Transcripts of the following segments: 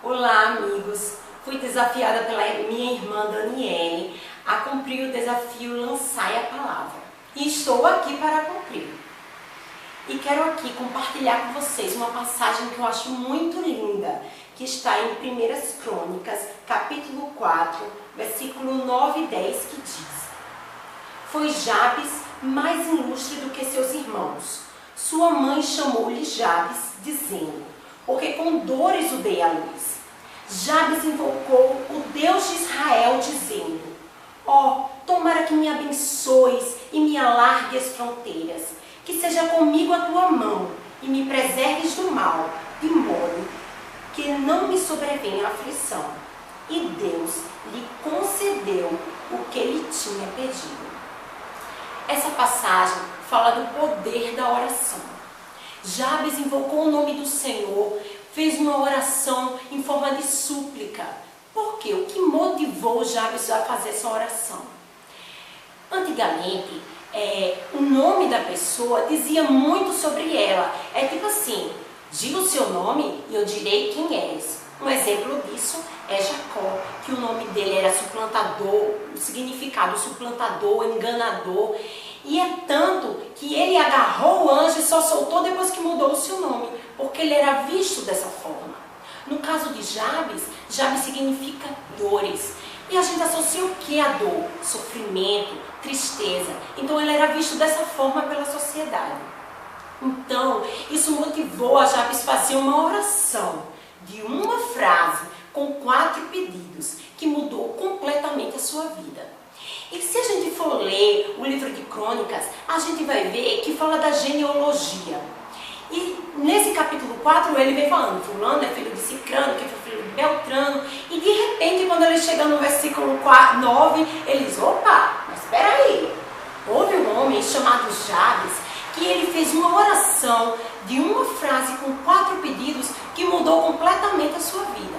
Olá, amigos! Fui desafiada pela minha irmã Daniele a cumprir o desafio Lançai a Palavra. E estou aqui para cumprir. E quero aqui compartilhar com vocês uma passagem que eu acho muito linda, que está em 1 Crônicas, capítulo 4, versículo 9 e 10, que diz: Foi Jabes mais ilustre do que seus irmãos. Sua mãe chamou-lhe Jabes, dizendo: porque com dores o dei à luz. Jabes invocou o Deus de Israel, dizendo: ó, tomara que me abençoes e me alargue as fronteiras, que seja comigo a tua mão e me preserves do mal, de modo que não me sobrevenha a aflição. E Deus lhe concedeu o que lhe tinha pedido. Essa passagem fala do poder da oração. Jabes invocou o nome do Senhor, fez uma oração em forma de súplica. Por quê? O que motivou Jabes a fazer essa oração? Antigamente, o nome da pessoa dizia muito sobre ela. É tipo assim: diga o seu nome e eu direi quem és. Um exemplo disso é Jacó, que o nome dele era suplantador, o significado suplantador, enganador. E é tanto que ele agarrou o anjo e só soltou depois que mudou o seu nome, porque ele era visto dessa forma. No caso de Jabes, Jabes significa dores. E a gente associa o que a dor? Sofrimento, tristeza. Então ele era visto dessa forma pela sociedade. Então, isso motivou a Jabes a fazer uma oração de uma frase com 4 pedidos, que mudou completamente a sua vida. E se a gente for ler o livro de Crônicas, a gente vai ver que fala da genealogia. E nesse capítulo 4 ele vem falando: fulano é filho de Cicrano, que foi filho de Beltrano. E de repente, quando ele chega no versículo 9, ele diz: opa, mas espera aí. Houve um homem chamado Jabes, que ele fez uma oração de uma frase com 4 pedidos que mudou completamente a sua vida.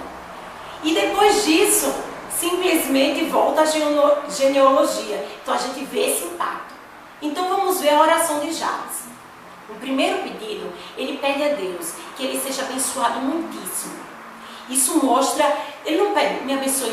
E depois disso, simplesmente volta a genealogia. Então a gente vê esse impacto. Então vamos ver a oração de Jabes. No primeiro pedido, ele pede a Deus que ele seja abençoado muitíssimo. Isso mostra, ele não pede, me abençoe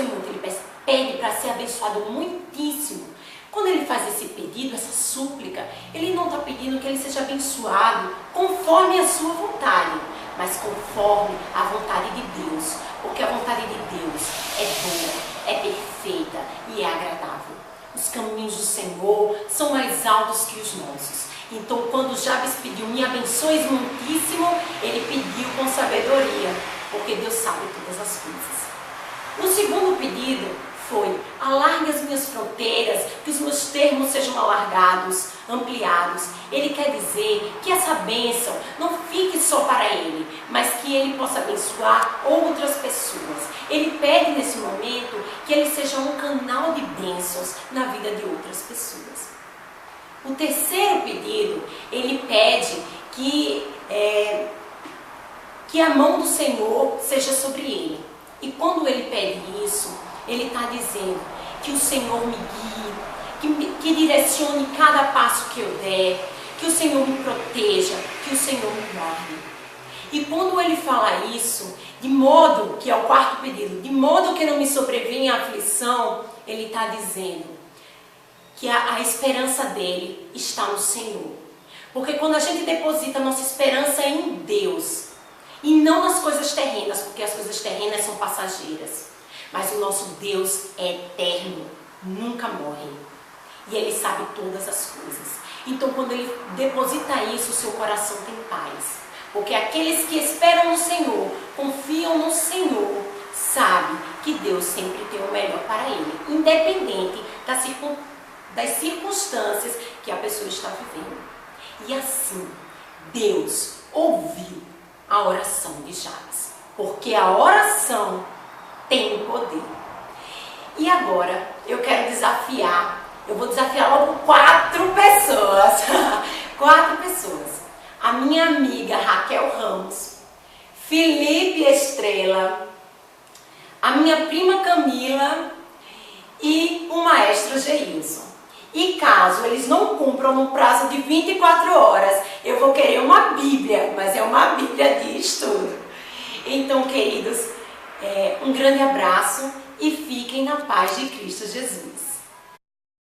muito. Ele pede para ser abençoado muitíssimo. Quando ele faz esse pedido, essa súplica, ele não está pedindo que ele seja abençoado conforme a sua vontade, mas conforme a vontade de Deus. Porque a vontade de Deus é boa, é perfeita e é agradável. Os caminhos do Senhor são mais altos que os nossos. Então, quando Jabes pediu, me abençoes muitíssimo, ele pediu com sabedoria, porque Deus sabe todas as coisas. O segundo pedido foi: alargue as minhas fronteiras, que os meus termos sejam alargados, ampliados. Ele quer dizer que essa bênção não fique só para ele, mas que ele possa abençoar outras pessoas. Ele pede nesse momento que ele seja um canal de bênçãos na vida de outras pessoas. O terceiro pedido, ele pede que a mão do Senhor seja sobre ele. E quando ele pede isso, ele está dizendo que o Senhor me guie, que direcione cada passo que eu der, que o Senhor me proteja, que o Senhor me guarde. E quando ele fala isso, de modo, que é o quarto pedido, de modo que não me sobrevenha a aflição, ele está dizendo que a esperança dele está no Senhor. Porque quando a gente deposita a nossa esperança em Deus, e não nas coisas terrenas, porque as coisas terrenas são passageiras, mas o nosso Deus é eterno, nunca morre. E Ele sabe todas as coisas. Então, quando Ele deposita isso, o seu coração tem paz. Porque aqueles que esperam no Senhor, confiam no Senhor, sabem que Deus sempre tem o melhor para ele, independente das circunstâncias que a pessoa está vivendo. E assim, Deus ouviu a oração de Jabes. Porque a oração tem poder. E agora eu quero eu vou desafiar logo 4 pessoas. 4 pessoas. A minha amiga Raquel Ramos, Felipe Estrela, a minha prima Camila e o maestro Geilson. E caso eles não cumpram no prazo de 24 horas, eu vou querer uma Bíblia, mas é uma Bíblia de estudo. Então, queridos, um grande abraço e fiquem na paz de Cristo Jesus.